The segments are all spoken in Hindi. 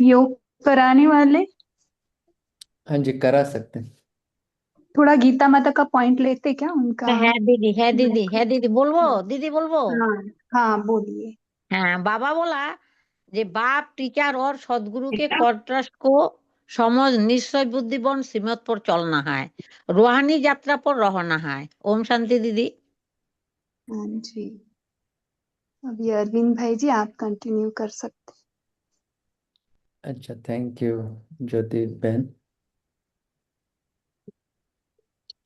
योग कराने वाले। हाँ जी, करा सकते हैं। थोड़ा गीता माता का पॉइंट लेते क्या उनका। हाँ। हम है दीदी बोलबो। हाँ। दीदी बोलबो। हाँ। हाँ, बोलिए। হ্যাঁ, বাবা বলা যে বাপ टीचर और सदगुरु के कॉन्ट्रास्ट को समझ निश्चय बुद्धिबन श्रीमत पर चलना है। रूहानी यात्रा पर रहना है। ओम शांति दीदी। हाँ जी। अभी अरविंद भाई जी आप कंटिन्यू कर सकते अच्छा, थैंक यू ज्योति बहन।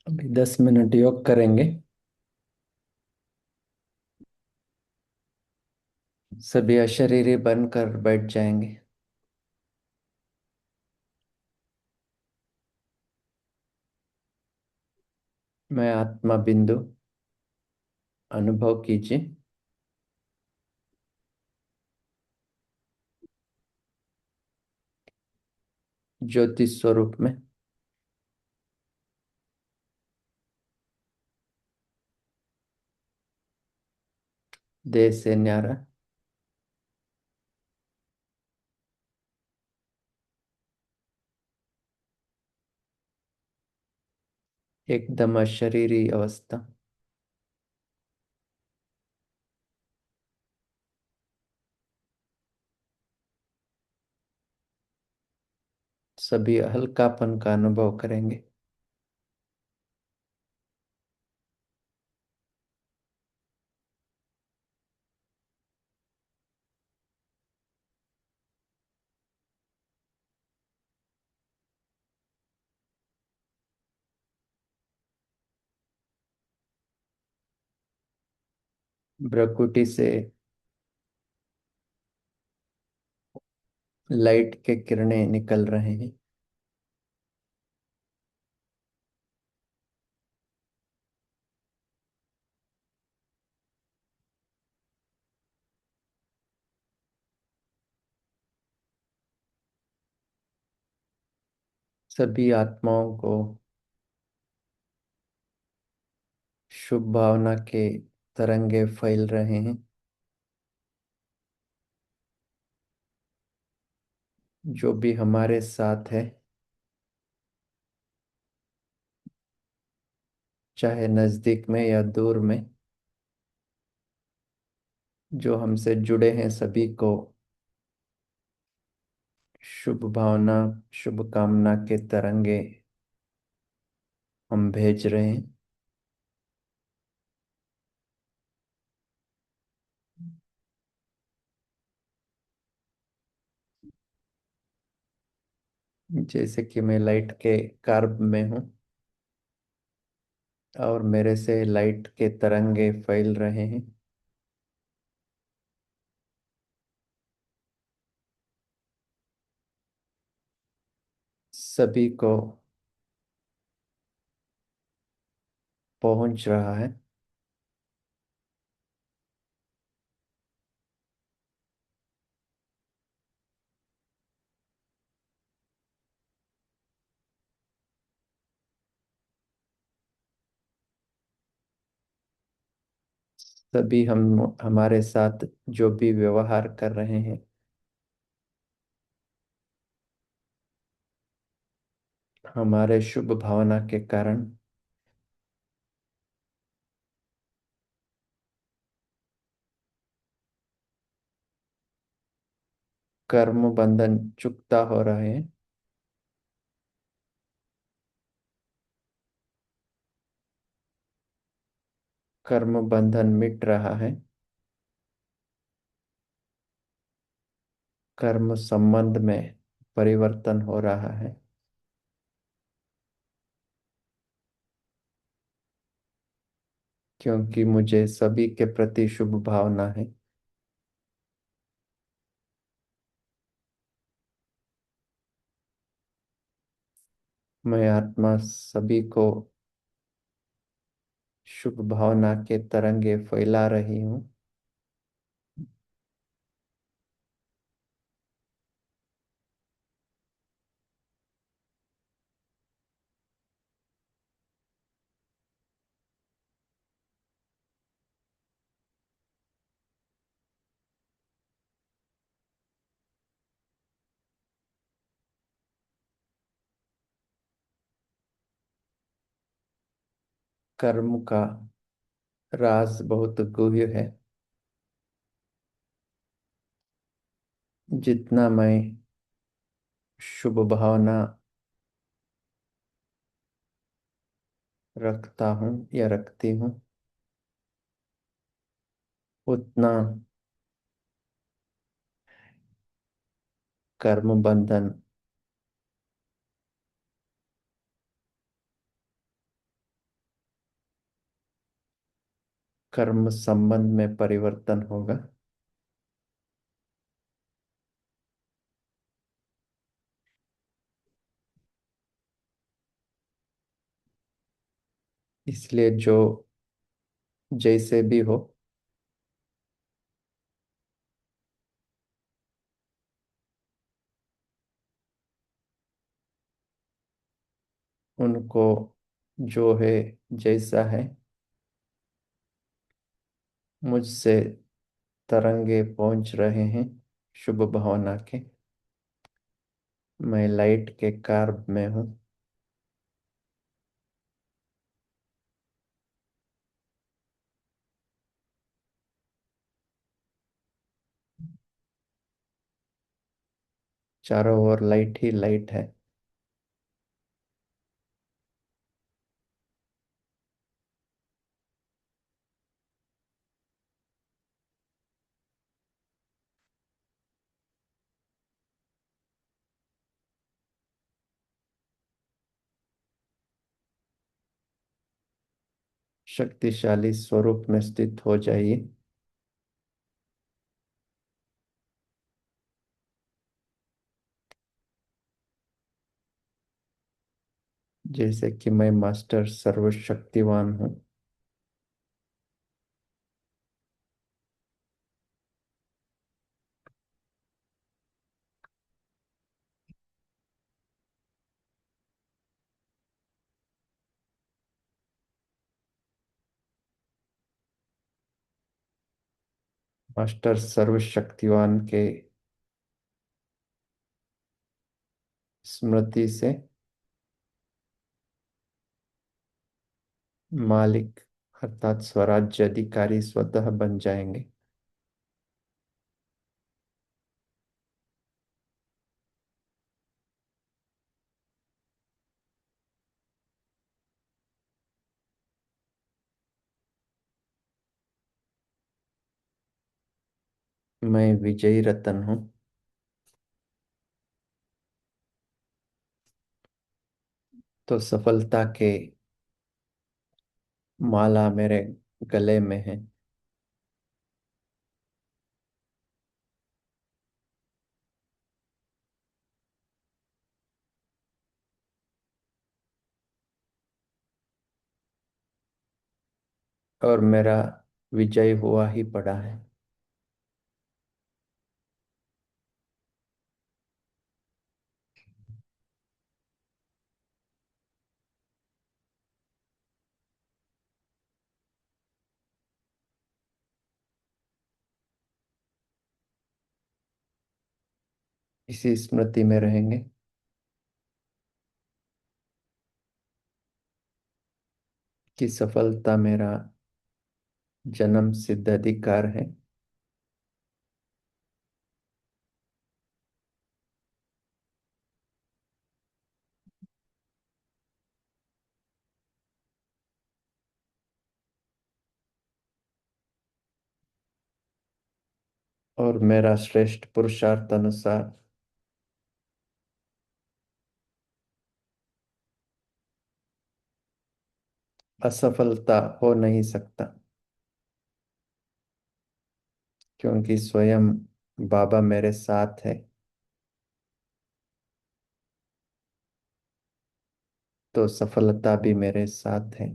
अभी 10 मिनट योग करेंगे। सभी अशरीरी बनकर बैठ जाएंगे। मैं आत्मा बिंदु अनुभव कीजिए। ज्योति स्वरूप में देह से न्यारा एकदम अशरीरी अवस्था। सभी हल्कापन का अनुभव करेंगे। भ्रकुटी से लाइट के किरणें निकल रहे हैं। सभी आत्माओं को शुभ भावना के तरंगे फैल रहे हैं। जो भी हमारे साथ है, चाहे नजदीक में या दूर में, जो हमसे जुड़े हैं, सभी को शुभ भावना, शुभ कामना के तरंगे हम भेज रहे हैं। जैसे कि मैं लाइट के कार्ब में हूँ और मेरे से लाइट के तरंगे फैल रहे हैं। सभी को पहुंच रहा है। सभी हम हमारे साथ जो भी व्यवहार कर रहे हैं, हमारे शुभ भावना के कारण कर्म बंधन चुकता हो रहे हैं। कर्म बंधन मिट रहा है। कर्म संबंध में परिवर्तन हो रहा है। क्योंकि मुझे सभी के प्रति शुभ भावना है। मैं आत्मा सभी को शुभ भावना के तरंगे फैला रही हूँ। कर्म का राज बहुत गुह्य है। जितना मैं शुभ भावना रखता हूँ या रखती हूँ, उतना कर्म बंधन कर्म संबंध में परिवर्तन होगा। इसलिए जो जैसे भी हो, उनको जो है, जैसा है, मुझसे तरंगे पहुंच रहे हैं शुभ भावना के। मैं लाइट के कार्ब में हूँ। चारों ओर लाइट ही लाइट है। शक्तिशाली स्वरूप में स्थित हो जाइए। जैसे कि मैं मास्टर सर्वशक्तिवान हूँ। मास्टर सर्वशक्तिवान के स्मृति से मालिक अर्थात स्वराज्य अधिकारी स्वतः बन जाएंगे। मैं विजयी रतन हूँ। तो सफलता के माला मेरे गले में है। और मेरा विजय हुआ ही पड़ा है। इसी स्मृति में रहेंगे कि सफलता मेरा जन्म सिद्ध अधिकार है। और मेरा श्रेष्ठ पुरुषार्थ अनुसार असफलता हो नहीं सकता, क्योंकि स्वयं बाबा मेरे साथ है। तो सफलता भी मेरे साथ है।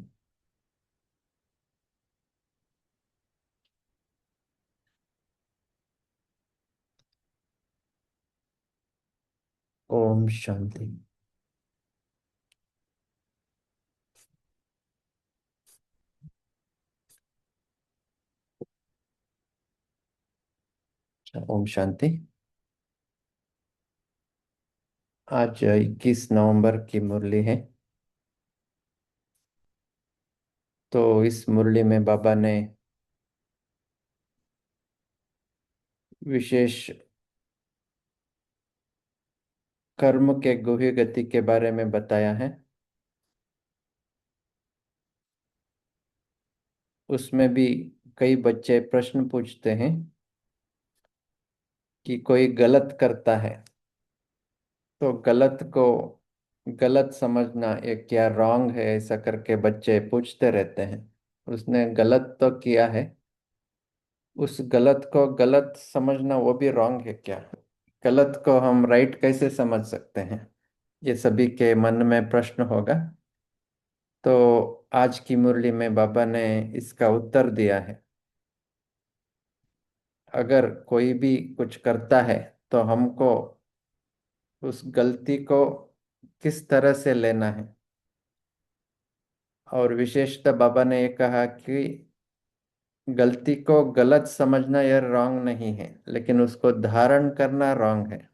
ओम शांति। अच्छा, ओम शांति। आज 21 नवंबर की मुरली है। तो इस मुरली में बाबा ने विशेष कर्म के गुह्य गति के बारे में बताया है। उसमें भी कई बच्चे प्रश्न पूछते हैं कि कोई गलत करता है तो गलत को गलत समझना ये क्या रॉन्ग है, ऐसा करके बच्चे पूछते रहते हैं। उसने गलत तो किया है, उस गलत को गलत समझना वो भी रॉन्ग है क्या? गलत को हम राइट कैसे समझ सकते हैं? ये सभी के मन में प्रश्न होगा। तो आज की मुरली में बाबा ने इसका उत्तर दिया है। अगर कोई भी कुछ करता है तो हमको उस गलती को किस तरह से लेना है। और विशेषतः बाबा ने ये कहा कि गलती को गलत समझना यह रॉन्ग नहीं है, लेकिन उसको धारण करना रॉन्ग है।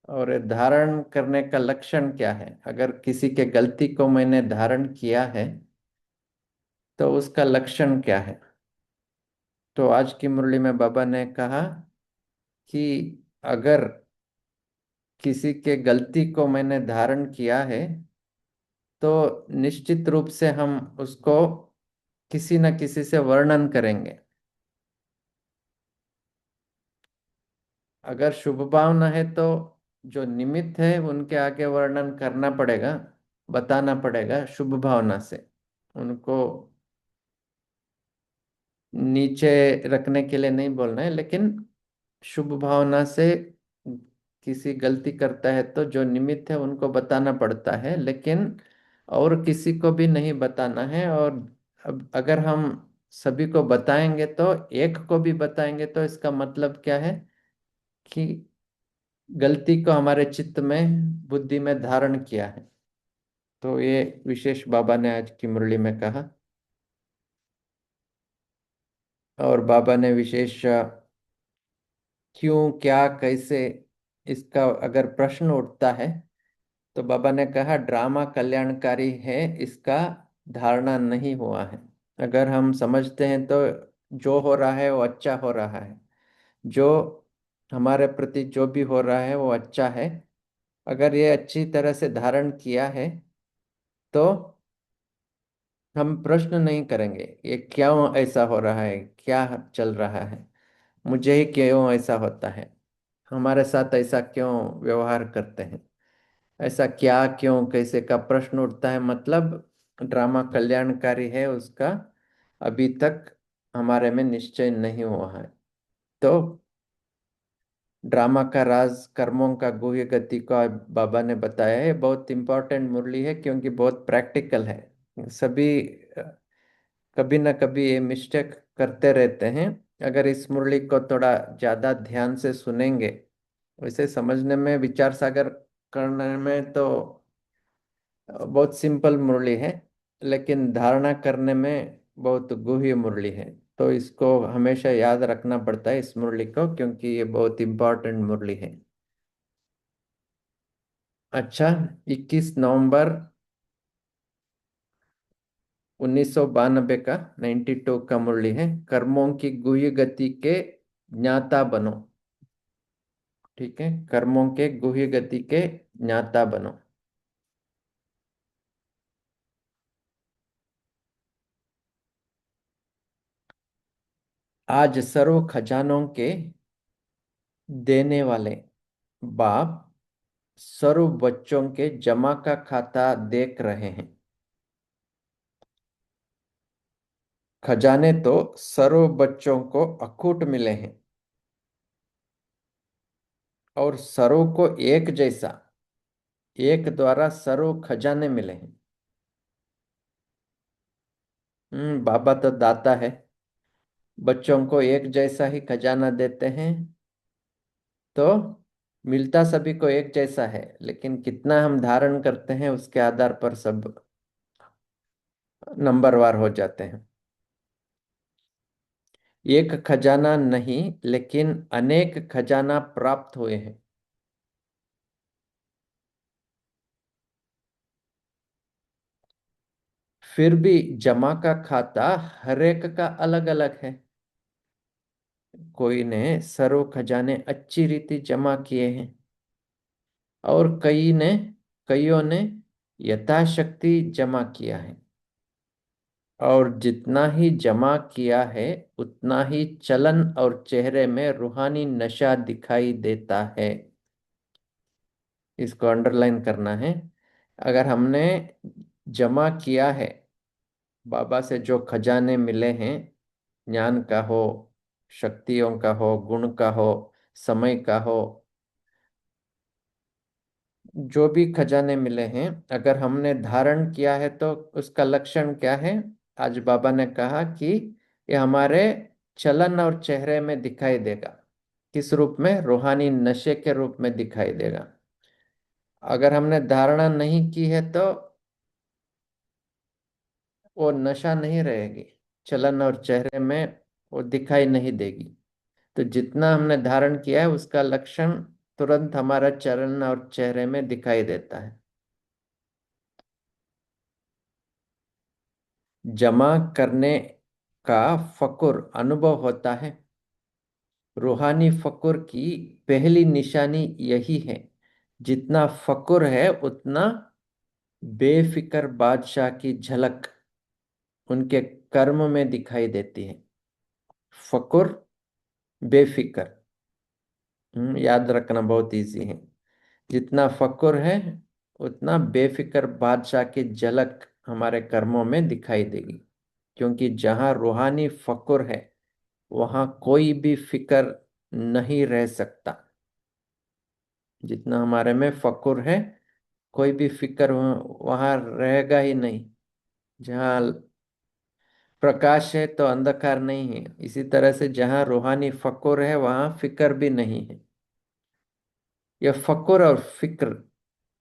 और ये धारण करने का लक्षण क्या है? अगर किसी के गलती को मैंने धारण किया है तो उसका लक्षण क्या है? तो आज की मुरली में बाबा ने कहा कि अगर किसी के गलती को मैंने धारण किया है तो निश्चित रूप से हम उसको किसी न किसी से वर्णन करेंगे। अगर शुभ भावना है तो जो निमित्त है उनके आगे वर्णन करना पड़ेगा, बताना पड़ेगा शुभ भावना से। उनको नीचे रखने के लिए नहीं बोलना है, लेकिन शुभ भावना से किसी गलती करता है तो जो निमित्त है उनको बताना पड़ता है, लेकिन और किसी को भी नहीं बताना है। और अब अगर हम सभी को बताएंगे तो एक को भी बताएंगे तो इसका मतलब क्या है कि गलती को हमारे चित्त में, बुद्धि में धारण किया है। तो ये विशेष बाबा ने आज की मुरली में कहा। और बाबा ने विशेष क्यों, क्या, कैसे, इसका अगर प्रश्न उठता है तो बाबा ने कहा ड्रामा कल्याणकारी है, इसका धारणा नहीं हुआ है। अगर हम समझते हैं तो जो हो रहा है वो अच्छा हो रहा है, जो हमारे प्रति जो भी हो रहा है वो अच्छा है। अगर ये अच्छी तरह से धारण किया है तो हम प्रश्न नहीं करेंगे ये क्यों ऐसा हो रहा है, क्या चल रहा है, मुझे ही क्यों ऐसा होता है, हमारे साथ ऐसा क्यों व्यवहार करते हैं, ऐसा क्या, क्यों, कैसे का प्रश्न उठता है। मतलब ड्रामा कल्याणकारी है उसका अभी तक हमारे में निश्चय नहीं हुआ है। तो ड्रामा का राज कर्मों का गुह्य गति को आज बाबा ने बताया है। बहुत इंपॉर्टेंट मुरली है क्योंकि बहुत प्रैक्टिकल है। सभी कभी ना कभी ये मिस्टेक करते रहते हैं। अगर इस मुरली को थोड़ा ज्यादा ध्यान से सुनेंगे, वैसे समझने में, विचार सागर करने में तो बहुत सिंपल मुरली है, लेकिन धारणा करने में बहुत गूढ़ मुरली है। तो इसको हमेशा याद रखना पड़ता है इस मुरली को, क्योंकि ये बहुत इंपॉर्टेंट मुरली है। अच्छा, 21 नवंबर 1992 का 92 का मुरली है। कर्मों की गुह्य गति के ज्ञाता बनो। ठीक है, कर्मों के गुह्य गति के ज्ञाता बनो। आज सर्व खजानों के देने वाले बाप सर्व बच्चों के जमा का खाता देख रहे हैं। खजाने तो सर्व बच्चों को अखूट मिले हैं और सर्व को एक जैसा, एक द्वारा सर्व खजाने मिले हैं। बाबा तो दाता है, बच्चों को एक जैसा ही खजाना देते हैं, तो मिलता सभी को एक जैसा है, लेकिन कितना हम धारण करते हैं उसके आधार पर सब नंबरवार हो जाते हैं। एक खजाना नहीं लेकिन अनेक खजाना प्राप्त हुए हैं। फिर भी जमा का खाता हर एक का अलग अलग है। कोई ने सर्व खजाने अच्छी रीति जमा किए हैं और कईयों ने यथाशक्ति जमा किया है। और जितना ही जमा किया है उतना ही चलन और चेहरे में रूहानी नशा दिखाई देता है। इसको अंडरलाइन करना है। अगर हमने जमा किया है, बाबा से जो खजाने मिले हैं, ज्ञान का हो, शक्तियों का हो, गुण का हो, समय का हो, जो भी खजाने मिले हैं, अगर हमने धारण किया है तो उसका लक्षण क्या है? आज बाबा ने कहा कि ये हमारे चलन और चेहरे में दिखाई देगा। किस रूप में? रूहानी नशे के रूप में दिखाई देगा। अगर हमने धारणा नहीं की है तो वो नशा नहीं रहेगी, चलन और चेहरे में वो दिखाई नहीं देगी। तो जितना हमने धारण किया है उसका लक्षण तुरंत हमारा चरण और चेहरे में दिखाई देता है। जमा करने का फकुर अनुभव होता है। रूहानी फकुर की पहली निशानी यही है। जितना फकुर है उतना बेफिक्र बादशाह की झलक उनके कर्म में दिखाई देती है। फकुर, बेफिक्र, याद रखना बहुत इजी है। जितना फकुर है उतना बेफिक्र बादशाह की झलक हमारे कर्मों में दिखाई देगी। क्योंकि जहाँ रूहानी फकुर है वहाँ कोई भी फिक्र नहीं रह सकता। जितना हमारे में फकुर है, कोई भी फिक्र वहाँ रहेगा ही नहीं। जहाँ प्रकाश है तो अंधकार नहीं है, इसी तरह से जहाँ रूहानी फकुर है वहाँ फिक्र भी नहीं है। यह फकुर और फिक्र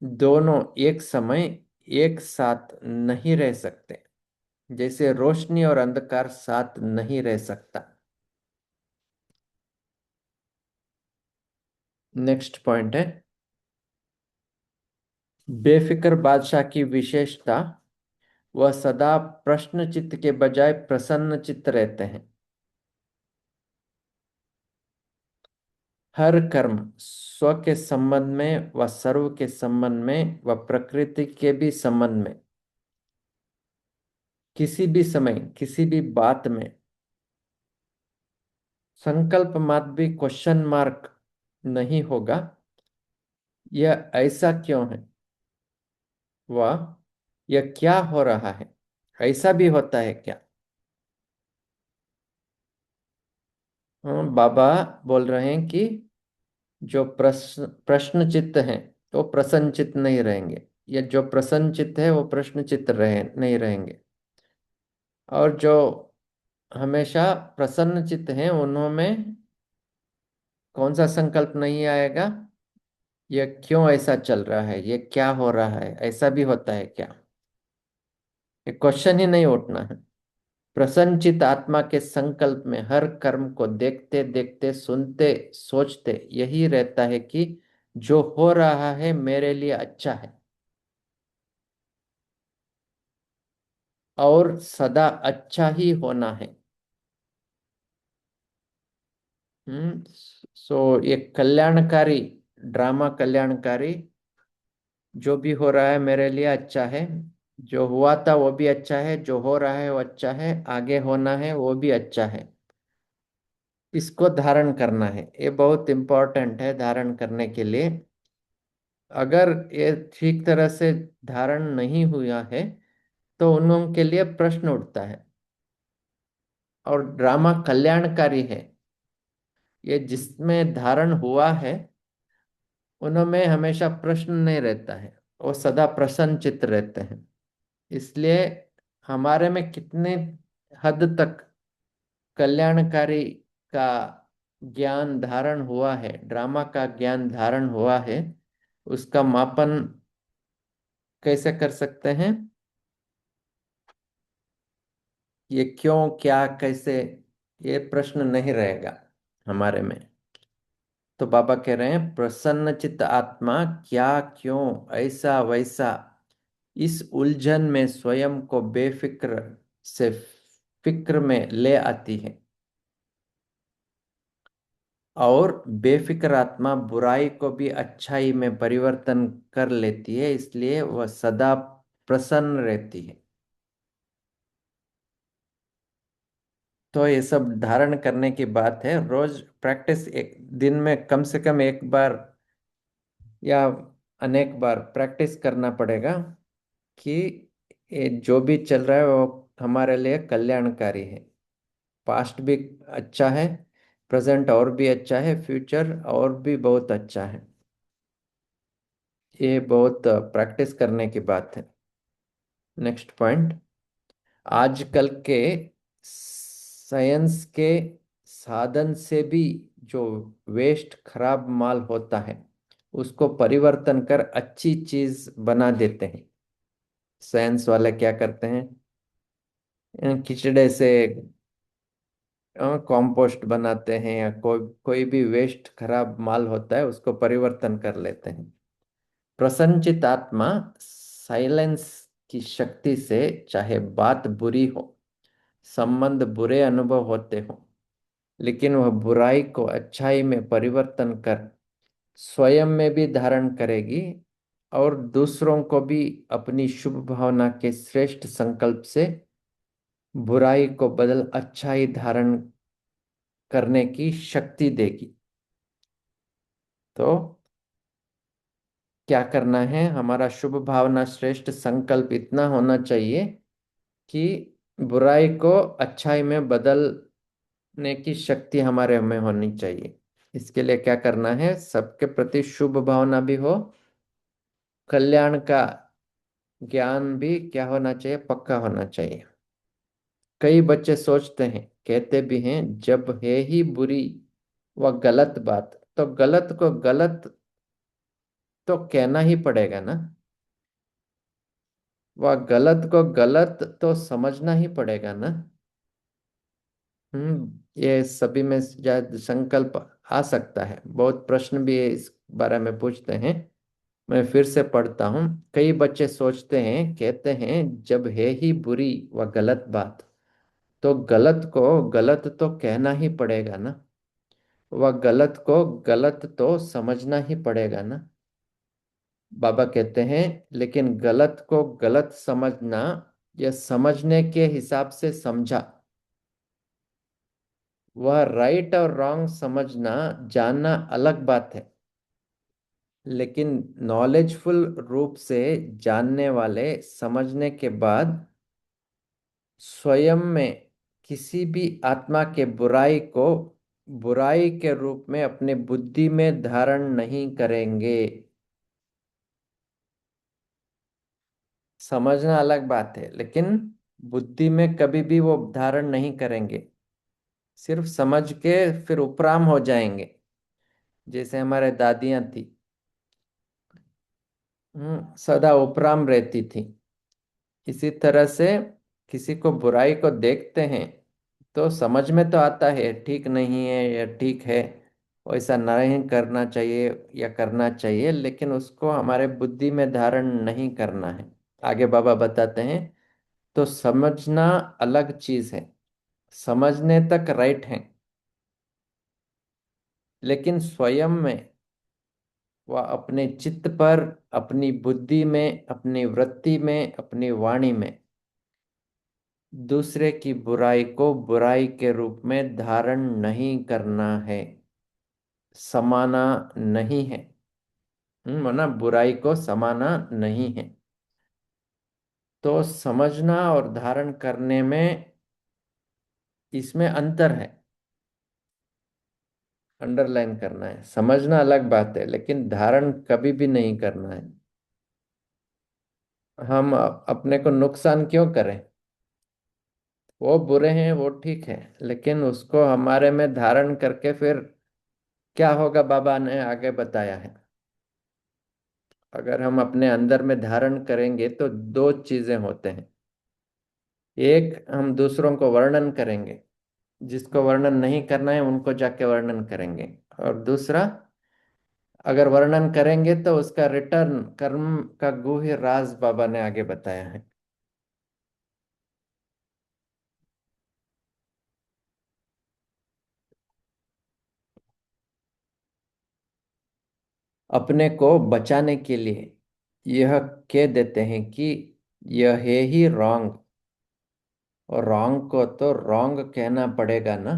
दोनों एक समय एक साथ नहीं रह सकते, जैसे रोशनी और अंधकार साथ नहीं रह सकता। नेक्स्ट पॉइंट है बेफिक्र बादशाह की विशेषता। वह सदा प्रश्न चित्त के बजाय प्रसन्न चित्त रहते हैं। हर कर्म स्व के संबंध में व सर्व के संबंध में व प्रकृति के भी संबंध में, किसी भी समय किसी भी बात में संकल्प मात्र भी क्वेश्चन मार्क नहीं होगा। यह ऐसा क्यों है? वह यह क्या हो रहा है? ऐसा भी होता है क्या? बाबा बोल रहे हैं कि जो प्रश्न चित्त हैं वो प्रसन्न चित्त नहीं रहेंगे, या जो प्रसन्न चित्त है वो प्रश्न चित्त रहे नहीं रहेंगे। और जो हमेशा प्रसन्न चित्त हैं उन्होंने कौन सा संकल्प नहीं आएगा? ये क्यों ऐसा चल रहा है, ये क्या हो रहा है, ऐसा भी होता है क्या? ये क्वेश्चन ही नहीं उठना है। प्रसन्नचित आत्मा के संकल्प में हर कर्म को देखते देखते, सुनते, सोचते यही रहता है कि जो हो रहा है मेरे लिए अच्छा है और सदा अच्छा ही होना है। सो ये कल्याणकारी ड्रामा, कल्याणकारी, जो भी हो रहा है मेरे लिए अच्छा है, जो हुआ था वो भी अच्छा है, जो हो रहा है वो अच्छा है, आगे होना है वो भी अच्छा है। इसको धारण करना है, ये बहुत इम्पोर्टेंट है धारण करने के लिए। अगर ये ठीक तरह से धारण नहीं हुआ है तो उन लोगों के लिए प्रश्न उठता है। और ड्रामा कल्याणकारी है, ये जिसमें धारण हुआ है उनमें हमेशा प्रश्न नहीं रहता है, वो सदा प्रसन्न चित्त रहते हैं। इसलिए हमारे में कितने हद तक कल्याणकारी का ज्ञान धारण हुआ है, ड्रामा का ज्ञान धारण हुआ है, उसका मापन कैसे कर सकते हैं? ये क्यों, क्या, कैसे, ये प्रश्न नहीं रहेगा हमारे में। तो बाबा कह रहे हैं प्रसन्न चित्त आत्मा क्या, क्यों, ऐसा वैसा, इस उलझन में स्वयं को बेफिक्र से फिक्र में ले आती है, और बेफिक्र आत्मा बुराई को भी अच्छाई में परिवर्तन कर लेती है, इसलिए वह सदा प्रसन्न रहती है। तो ये सब धारण करने की बात है। रोज प्रैक्टिस, एक दिन में कम से कम एक बार या अनेक बार प्रैक्टिस करना पड़ेगा कि ये जो भी चल रहा है वो हमारे लिए कल्याणकारी है। पास्ट भी अच्छा है, प्रेजेंट और भी अच्छा है, फ्यूचर और भी बहुत अच्छा है। ये बहुत प्रैक्टिस करने की बात है। नेक्स्ट पॉइंट, आजकल के साइंस के साधन से भी जो वेस्ट खराब माल होता है उसको परिवर्तन कर अच्छी चीज बना देते हैं। साइंस वाले क्या करते हैं, कीचड़े से कंपोस्ट बनाते हैं, या कोई कोई भी वेस्ट खराब माल होता है उसको परिवर्तन कर लेते हैं। प्रसन्नचित आत्मा साइलेंस की शक्ति से, चाहे बात बुरी हो, संबंध बुरे अनुभव होते हो, लेकिन वह बुराई को अच्छाई में परिवर्तन कर स्वयं में भी धारण करेगी, और दूसरों को भी अपनी शुभ भावना के श्रेष्ठ संकल्प से बुराई को बदल अच्छाई धारण करने की शक्ति देगी। तो क्या करना है, हमारा शुभ भावना श्रेष्ठ संकल्प इतना होना चाहिए कि बुराई को अच्छाई में बदलने की शक्ति हमारे में होनी चाहिए। इसके लिए क्या करना है, सबके प्रति शुभ भावना भी हो, कल्याण का ज्ञान भी क्या होना चाहिए, पक्का होना चाहिए। कई बच्चे सोचते हैं, कहते भी हैं, जब है ही बुरी व गलत बात तो गलत को गलत तो कहना ही पड़ेगा ना, वह गलत को गलत तो समझना ही पड़ेगा ना। ये सभी में शायद संकल्प आ सकता है। बहुत प्रश्न भी इस बारे में पूछते हैं। मैं फिर से पढ़ता हूँ। कई बच्चे सोचते हैं, कहते हैं, जब है ही बुरी व गलत बात तो गलत को गलत तो कहना ही पड़ेगा ना, वह गलत को गलत तो समझना ही पड़ेगा ना। बाबा कहते हैं, लेकिन गलत को गलत समझना या समझने के हिसाब से समझा, वह राइट और रॉन्ग समझना जानना अलग बात है। लेकिन नॉलेजफुल रूप से जानने वाले समझने के बाद स्वयं में किसी भी आत्मा के बुराई को बुराई के रूप में अपने बुद्धि में धारण नहीं करेंगे। समझना अलग बात है, लेकिन बुद्धि में कभी भी वो धारण नहीं करेंगे। सिर्फ समझ के फिर उपराम हो जाएंगे, जैसे हमारे दादियां थी, सदा उपराम रहती थी। इसी तरह से किसी को बुराई को देखते हैं तो समझ में तो आता है ठीक नहीं है या ठीक है, वैसा नहीं करना चाहिए या करना चाहिए, लेकिन उसको हमारे बुद्धि में धारण नहीं करना है। आगे बाबा बताते हैं, तो समझना अलग चीज है, समझने तक राइट है, लेकिन स्वयं में वह अपने चित्त पर, अपनी बुद्धि में, अपनी वृत्ति में, अपनी वाणी में दूसरे की बुराई को बुराई के रूप में धारण नहीं करना है, समाना नहीं है। माना बुराई को समाना नहीं है। तो समझना और धारण करने में, इसमें अंतर है, अंडरलाइन करना है। समझना अलग बात है, लेकिन धारण कभी भी नहीं करना है। हम अपने को नुकसान क्यों करें, वो बुरे हैं वो ठीक है, लेकिन उसको हमारे में धारण करके फिर क्या होगा, बाबा ने आगे बताया है। अगर हम अपने अंदर में धारण करेंगे तो दो चीजें होते हैं। एक, हम दूसरों को वर्णन करेंगे, जिसको वर्णन नहीं करना है उनको जाके वर्णन करेंगे। और दूसरा, अगर वर्णन करेंगे तो उसका रिटर्न कर्म का गुह्य राज बाबा ने आगे बताया है। अपने को बचाने के लिए यह कह देते हैं कि यह है ही रॉन्ग, और रॉन्ग को तो रॉन्ग कहना पड़ेगा ना।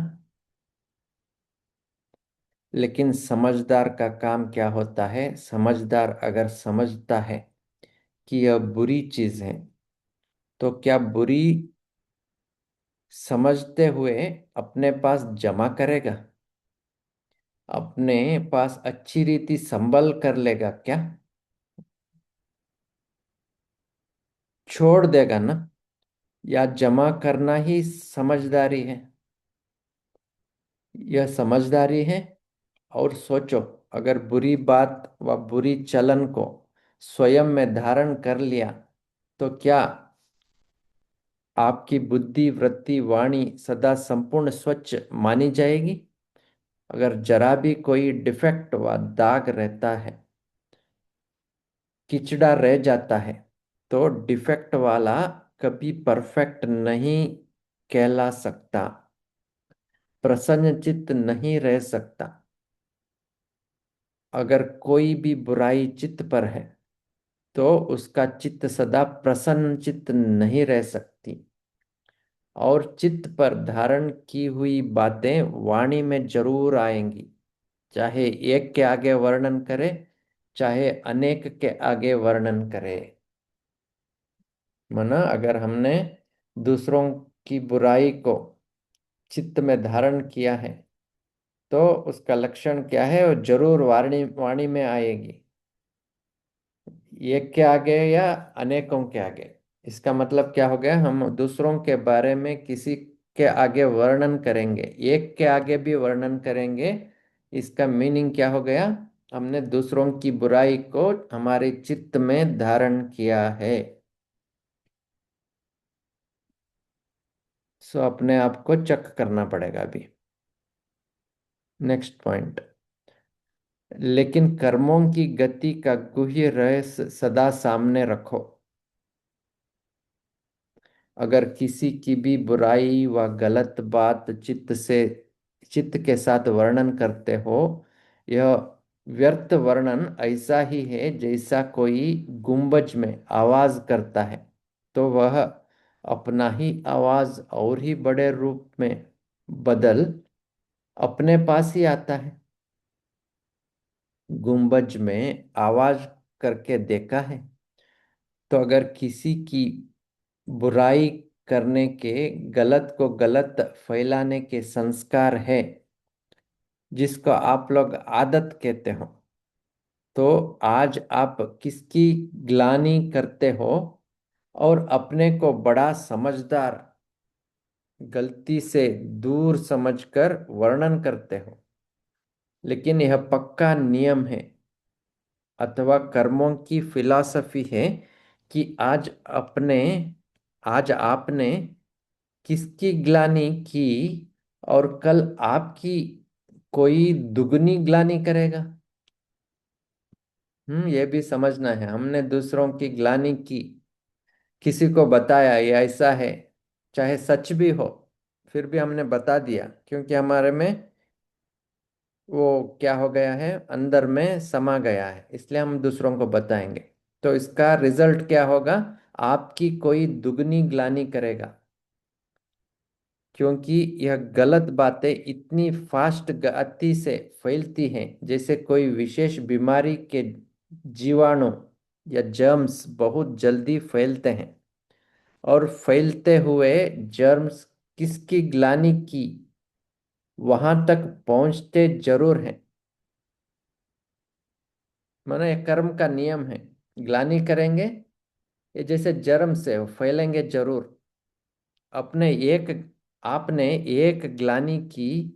लेकिन समझदार का काम क्या होता है? समझदार अगर समझता है कि यह बुरी चीज है, तो क्या बुरी समझते हुए अपने पास जमा करेगा? अपने पास अच्छी रीति संभल कर लेगा क्या? छोड़ देगा ना? या जमा करना ही समझदारी है? यह समझदारी है। और सोचो, अगर बुरी बात व बुरी चलन को स्वयं में धारण कर लिया, तो क्या आपकी बुद्धि, वृत्ति, वाणी सदा संपूर्ण स्वच्छ मानी जाएगी? अगर जरा भी कोई डिफेक्ट व दाग रहता है, किचड़ा रह जाता है, तो डिफेक्ट वाला कभी परफेक्ट नहीं कहला सकता, प्रसन्न चित्त नहीं रह सकता। अगर कोई भी बुराई चित्त पर है, तो उसका चित्त सदा प्रसन्न चित्त नहीं रह सकती। और चित्त पर धारण की हुई बातें वाणी में जरूर आएंगी, चाहे एक के आगे वर्णन करे, चाहे अनेक के आगे वर्णन करे। माना अगर हमने दूसरों की बुराई को चित्त में धारण किया है, तो उसका लक्षण क्या है? वो जरूर वाणी वाणी में आएगी, एक के आगे या अनेकों के आगे। इसका मतलब क्या हो गया? हम दूसरों के बारे में किसी के आगे वर्णन करेंगे, एक के आगे भी वर्णन करेंगे। इसका मीनिंग क्या हो गया? हमने दूसरों की बुराई को हमारे चित्त में धारण किया है। सो अपने आप को चेक करना पड़ेगा अभी। Next point. लेकिन कर्मों की गति का गुह्य रहस्य सदा सामने रखो। अगर किसी की भी बुराई व गलत बात चित्त के साथ वर्णन करते हो, यह व्यर्थ वर्णन ऐसा ही है जैसा कोई गुंबज में आवाज करता है, तो वह अपना ही आवाज और ही बड़े रूप में बदल अपने पास ही आता है। गुंबज में आवाज करके देखा है? तो अगर किसी की बुराई करने के, गलत को गलत फैलाने के संस्कार है, जिसको आप लोग आदत कहते हो, तो आज आप किसकी ग्लानि करते हो और अपने को बड़ा समझदार, गलती से दूर समझकर वर्णन करते हो। लेकिन यह पक्का नियम है अथवा कर्मों की फिलॉसफी है कि आज आपने किसकी ग्लानि की, और कल आपकी कोई दुगनी ग्लानि करेगा। ये भी समझना है। हमने दूसरों की ग्लानि की, किसी को बताया ये ऐसा है, चाहे सच भी हो, फिर भी हमने बता दिया, क्योंकि हमारे में वो क्या हो गया है, अंदर में समा गया है, इसलिए हम दूसरों को बताएंगे। तो इसका रिजल्ट क्या होगा? आपकी कोई दुगनी ग्लानि करेगा, क्योंकि यह गलत बातें इतनी फास्ट गति से फैलती हैं, जैसे कोई विशेष बीमारी के जीवाणु या जर्म्स बहुत जल्दी फैलते हैं। और फैलते हुए जर्म्स किसकी ग्लानि की, वहां तक पहुंचते जरूर हैं। माना यह कर्म का नियम है। ग्लानि करेंगे, ये जैसे जर्म से फैलेंगे जरूर। अपने एक आपने एक ग्लानि की,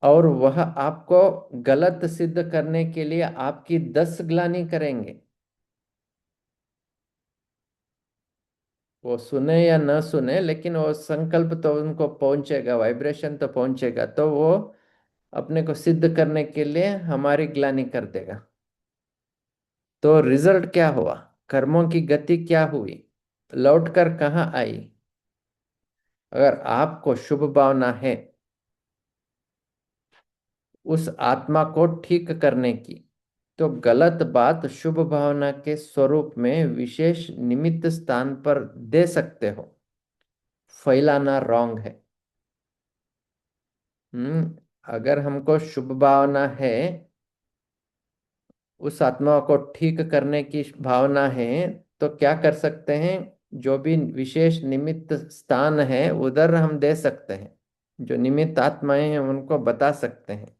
और वह आपको गलत सिद्ध करने के लिए आपकी 10 ग्लानि करेंगे। वो सुने या न सुने, लेकिन वो संकल्प तो उनको पहुंचेगा, वाइब्रेशन तो पहुंचेगा। तो वो अपने को सिद्ध करने के लिए हमारी ग्लानि कर देगा। तो रिजल्ट क्या हुआ? कर्मों की गति क्या हुई? लौटकर कहाँ आई? अगर आपको शुभ भावना है उस आत्मा को ठीक करने की, तो गलत बात शुभ भावना के स्वरूप में विशेष निमित्त स्थान पर दे सकते हो। फैलाना रॉन्ग है। अगर हमको शुभ भावना है, उस आत्मा को ठीक करने की भावना है, तो क्या कर सकते हैं? जो भी विशेष निमित्त स्थान है उधर हम दे सकते हैं। जो निमित्त आत्माएं हैं उनको बता सकते हैं।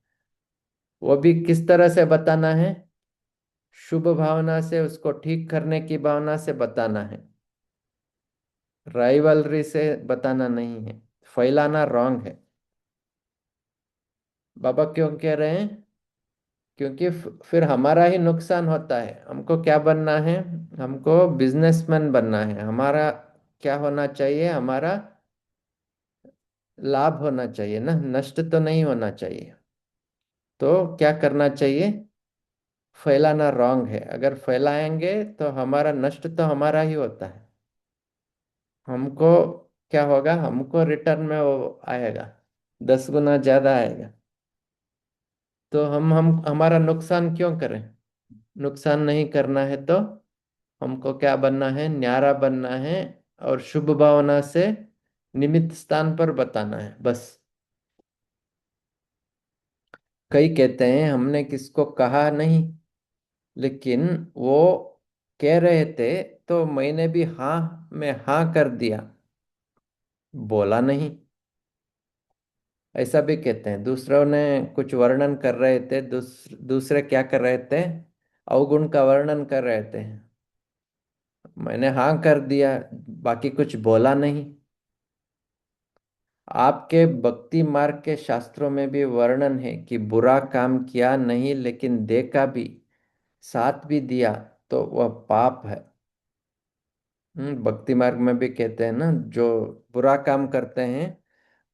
वो भी किस तरह से बताना है? शुभ भावना से, उसको ठीक करने की भावना से बताना है। राइवलरी से बताना नहीं है। फैलाना रॉन्ग है। बाबा क्यों कह रहे हैं? क्योंकि फिर हमारा ही नुकसान होता है। हमको क्या बनना है? हमको बिजनेसमैन बनना है। हमारा क्या होना चाहिए? हमारा लाभ होना चाहिए ना, नष्ट तो नहीं होना चाहिए। तो क्या करना चाहिए? फैलाना रॉन्ग है। अगर फैलाएंगे तो हमारा नष्ट तो हमारा ही होता है। हमको क्या होगा? हमको रिटर्न में वो आएगा, 10 गुना ज्यादा आएगा। तो हम हमारा नुकसान क्यों करें? नुकसान नहीं करना है तो हमको क्या बनना है? न्यारा बनना है और शुभ भावना से निमित्त स्थान पर बताना है बस। कई कहते हैं हमने किसको कहा नहीं, लेकिन वो कह रहे थे तो मैंने भी हाँ में हाँ कर दिया, बोला नहीं। ऐसा भी कहते हैं। दूसरों ने कुछ वर्णन कर रहे थे, दूसरे क्या कर रहे थे? अवगुण का वर्णन कर रहे थे। मैंने हाँ कर दिया, बाकी कुछ बोला नहीं। आपके भक्ति मार्ग के शास्त्रों में भी वर्णन है कि बुरा काम किया नहीं लेकिन देखा भी, साथ भी दिया, तो वह पाप है। भक्ति मार्ग में भी कहते हैं ना, जो बुरा काम करते हैं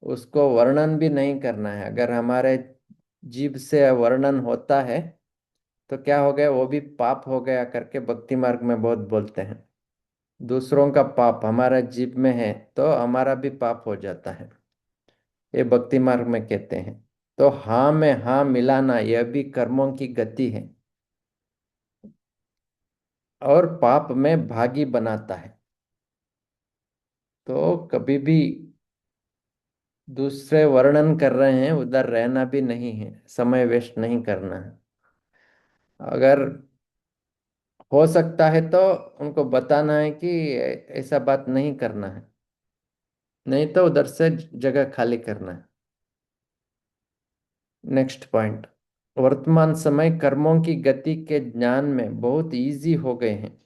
उसको वर्णन भी नहीं करना है। अगर हमारे जीभ से वर्णन होता है तो क्या हो गया? वो भी पाप हो गया करके भक्ति मार्ग में बहुत बोलते हैं। दूसरों का पाप हमारा जीभ में है तो हमारा भी पाप हो जाता है, ये भक्ति मार्ग में कहते हैं। तो हाँ में हाँ मिलाना यह भी कर्मों की गति है और पाप में भागी बनाता है। तो कभी भी दूसरे वर्णन कर रहे हैं उधर रहना भी नहीं है, समय वेस्ट नहीं करना है। अगर हो सकता है तो उनको बताना है कि ऐसा बात नहीं करना है, नहीं तो उधर से जगह खाली करना है। Next point. वर्तमान समय कर्मों की गति के ज्ञान में बहुत इजी हो गए हैं,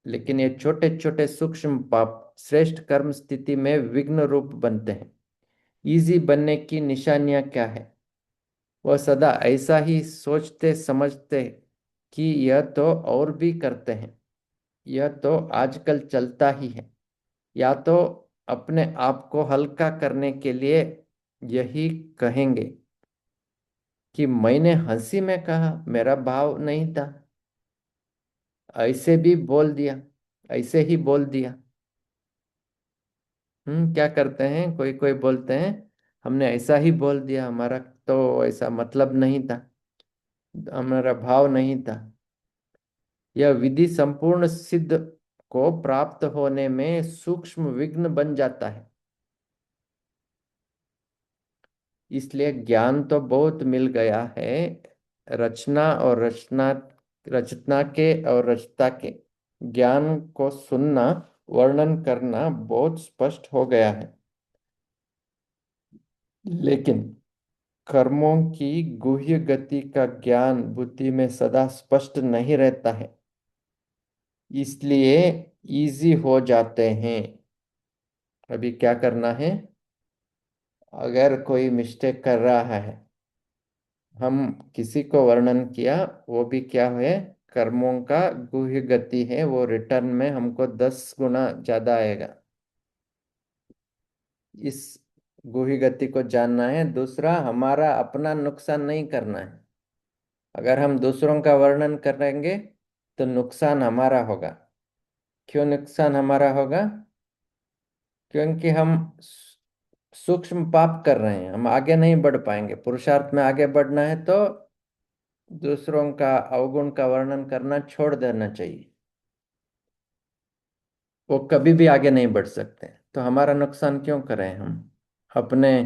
लेकिन ये छोटे छोटे सूक्ष्म पाप श्रेष्ठ कर्म स्थिति में विघ्न रूप बनते हैं। इजी बनने की निशानियां क्या है? वह सदा ऐसा ही सोचते समझते कि यह तो और भी करते हैं, यह तो आजकल चलता ही है, या तो अपने आप को हल्का करने के लिए यही कहेंगे कि मैंने हंसी में कहा, मेरा भाव नहीं था, ऐसे भी बोल दिया, ऐसे ही बोल दिया। क्या करते हैं? कोई कोई बोलते हैं हमने ऐसा ही बोल दिया, हमारा तो ऐसा मतलब नहीं था, हमारा भाव नहीं था। यह विधि संपूर्ण सिद्ध को प्राप्त होने में सूक्ष्म विघ्न बन जाता है। इसलिए ज्ञान तो बहुत मिल गया है, रचना और रचना, रचना के और रचता के ज्ञान को सुनना, वर्णन करना बहुत स्पष्ट हो गया है। लेकिन कर्मों की गुह्य गति का ज्ञान बुद्धि में सदा स्पष्ट नहीं रहता है, इसलिए इजी हो जाते हैं। अभी क्या करना है? अगर कोई मिस्टेक कर रहा है, हम किसी को वर्णन किया, वो भी क्या है? कर्मों का गुह्य गति है, वो रिटर्न में हमको 10 गुना ज्यादा आएगा। इस गुही गति को जानना है। दूसरा, हमारा अपना नुकसान नहीं करना है। अगर हम दूसरों का वर्णन करेंगे तो नुकसान हमारा होगा। क्यों नुकसान हमारा होगा? क्योंकि हम सूक्ष्म पाप कर रहे हैं, हम आगे नहीं बढ़ पाएंगे। पुरुषार्थ में आगे बढ़ना है तो दूसरों का अवगुण का वर्णन करना छोड़ देना चाहिए। वो कभी भी आगे नहीं बढ़ सकते। तो हमारा नुकसान क्यों करें हम? अपने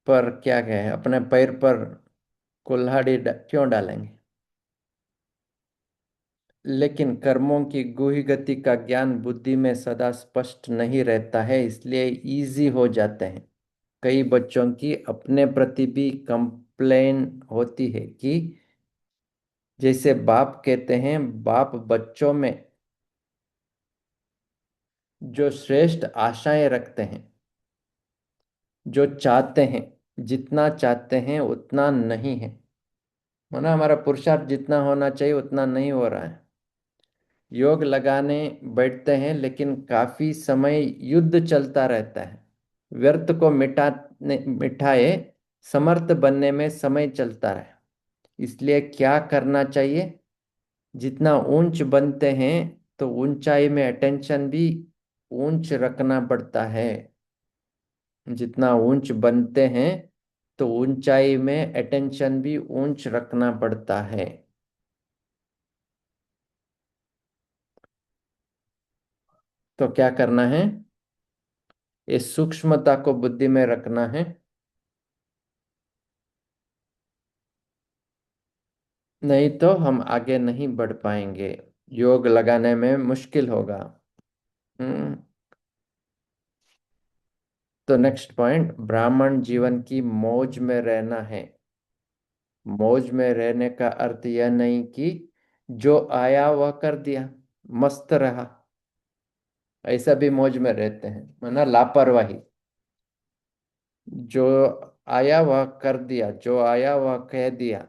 पर क्या कहें, अपने पैर पर कुल्हाड़ी क्यों डालेंगे? लेकिन कर्मों की गूढ़ गति का ज्ञान बुद्धि में सदा स्पष्ट नहीं रहता है, इसलिए इजी हो जाते हैं। कई बच्चों की अपने प्रति भी कंप्लेन होती है कि जैसे बाप कहते हैं, बाप बच्चों में जो श्रेष्ठ आशाएं रखते हैं, जो चाहते हैं, जितना चाहते हैं उतना नहीं है। माना हमारा पुरुषार्थ जितना होना चाहिए उतना नहीं हो रहा है। योग लगाने बैठते हैं लेकिन काफी समय युद्ध चलता रहता है। व्यर्थ को मिटाए समर्थ बनने में समय चलता रहे। इसलिए क्या करना चाहिए? जितना ऊंच बनते हैं तो ऊंचाई में अटेंशन भी ऊंच रखना पड़ता है। जितना ऊंच बनते हैं तो ऊंचाई में अटेंशन भी ऊंच रखना पड़ता है। तो क्या करना है? इस सूक्ष्मता को बुद्धि में रखना है। नहीं तो हम आगे नहीं बढ़ पाएंगे, योग लगाने में मुश्किल होगा। हम्म। तो नेक्स्ट पॉइंट, ब्राह्मण जीवन की मौज में रहना है। मौज में रहने का अर्थ यह नहीं कि जो आया वह कर दिया, मस्त रहा। ऐसा भी मौज में रहते हैं, माना लापरवाही। जो आया वह कर दिया, जो आया वह कह दिया,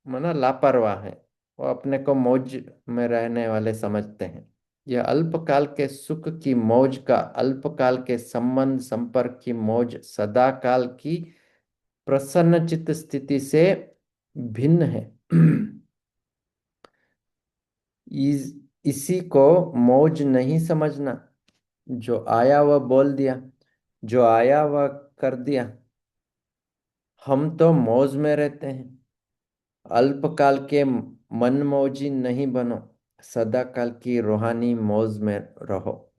माना लापरवाह है। वो अपने को मौज में रहने वाले समझते हैं। यह अल्पकाल के सुख की मौज का अल्पकाल के संबंध संपर्क की मौज सदा काल की प्रसन्नचित्त स्थिति से भिन्न है। इसी को मौज नहीं समझना। जो आया वह बोल दिया, जो आया वह कर दिया। हम तो मौज में रहते हैं। अल्पकाल के मनमौजी नहीं बनो, सदा काल की रूहानी मौज में रहो।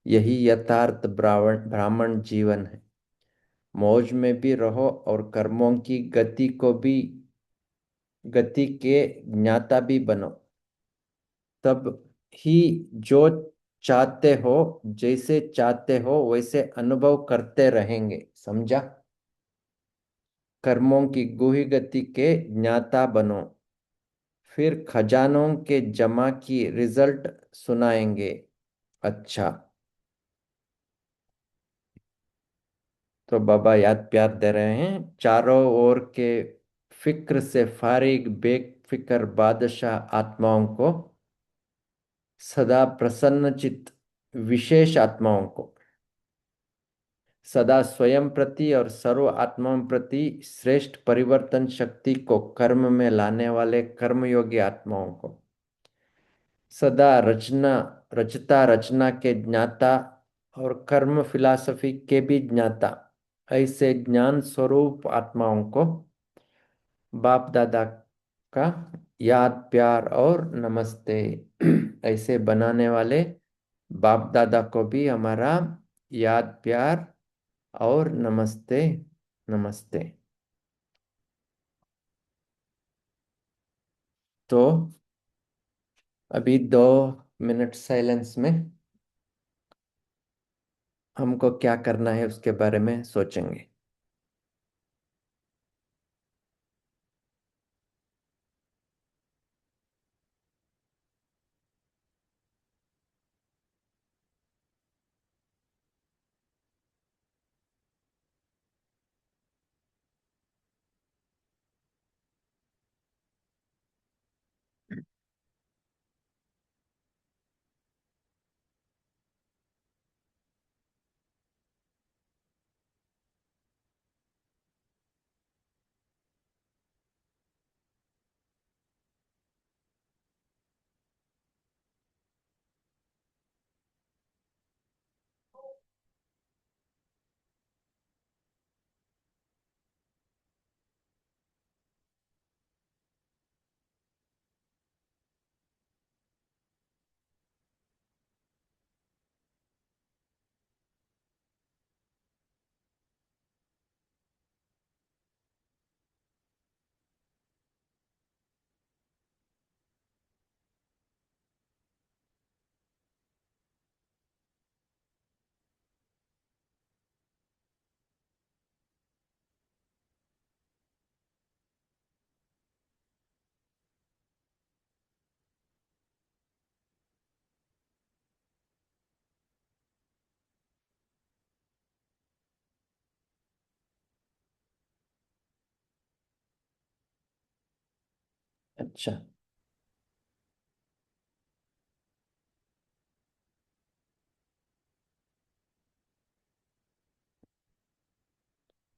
यही यथार्थ ब्राह्मण जीवन है। मौज में भी रहो और कर्मों की गति के ज्ञाता भी बनो। तब ही जो चाहते हो, जैसे चाहते हो वैसे अनुभव करते रहेंगे। समझा? कर्मों की गुही गति के ज्ञाता बनो, फिर खजानों के जमा की रिजल्ट सुनाएंगे। अच्छा, तो बाबा याद प्यार दे रहे हैं। चारों ओर के फिक्र से फारिग बेफिक्र बादशाह आत्माओं को, सदा प्रसन्नचित विशेष आत्माओं को, सदा स्वयं प्रति और सर्व आत्माओं प्रति श्रेष्ठ परिवर्तन शक्ति को कर्म में लाने वाले कर्मयोगी आत्माओं को, सदा रचता रचना के ज्ञाता और कर्म फिलॉसफी के भी ज्ञाता, ऐसे ज्ञान स्वरूप आत्माओं को बाप दादा का याद प्यार और नमस्ते। ऐसे बनाने वाले बाप दादा को भी हमारा याद प्यार और नमस्ते। नमस्ते। तो अभी 2 मिनट साइलेंस में हमको क्या करना है उसके बारे में सोचेंगे। अच्छा,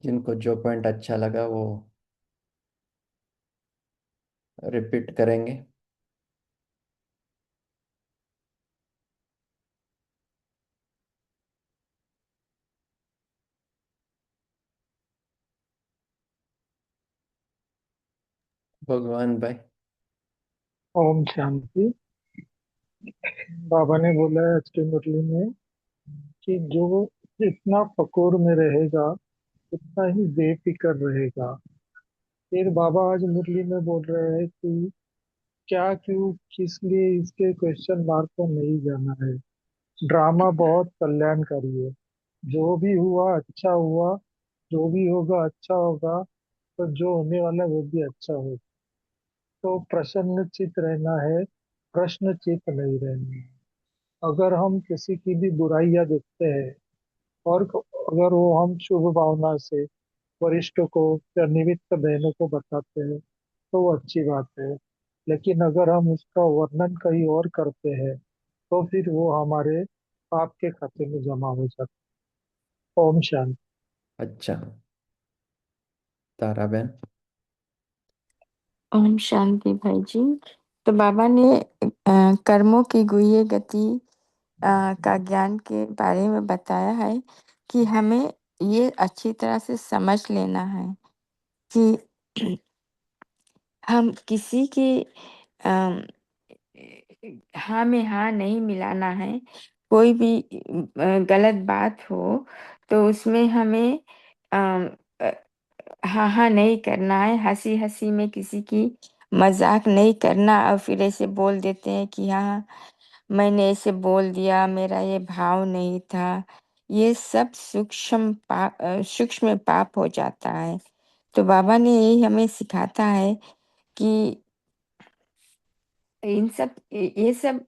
जिनको जो पॉइंट अच्छा लगा वो रिपीट करेंगे। भगवान भाई। ओम शांति। बाबा ने बोला है आज की मुरली में कि जो जितना फकूर में रहेगा उतना ही बेफिक्र रहेगा। फिर बाबा आज मुरली में बोल रहे हैं कि क्या क्यों किस लिए इसके क्वेश्चन मार्क को नहीं जाना है। ड्रामा बहुत कल्याणकारी है। जो भी हुआ अच्छा हुआ, जो भी होगा अच्छा होगा, तो जो होने वाला है वो भी अच्छा होगा। तो प्रसन्न चित रहना है, प्रश्न चित नहीं रहना है। अगर हम किसी की भी बुराइयां देखते हैं और अगर वो हम शुभ भावना से वरिष्ठ को या निमित्त बहनों को बताते हैं तो वो अच्छी बात है। लेकिन अगर हम उसका वर्णन कहीं और करते हैं तो फिर वो हमारे पाप के खाते में जमा हो जाता है। ओम शांति। अच्छा, तारा बहन। ओम शांति भाई जी। तो बाबा ने कर्मों की गुह्य गति का ज्ञान के बारे में बताया है कि हमें ये अच्छी तरह से समझ लेना है कि हम किसी की अम, हाँ में हाँ नहीं मिलाना है। कोई भी गलत बात हो तो उसमें हमें अम, अ, हाँ हाँ नहीं करना है। हंसी हंसी में किसी की मजाक नहीं करना और फिर ऐसे बोल देते हैं कि हाँ मैंने ऐसे बोल दिया, मेरा ये भाव नहीं था। ये सब सूक्ष्म पाप हो जाता है। तो बाबा ने यही हमें सिखाता है कि ये सब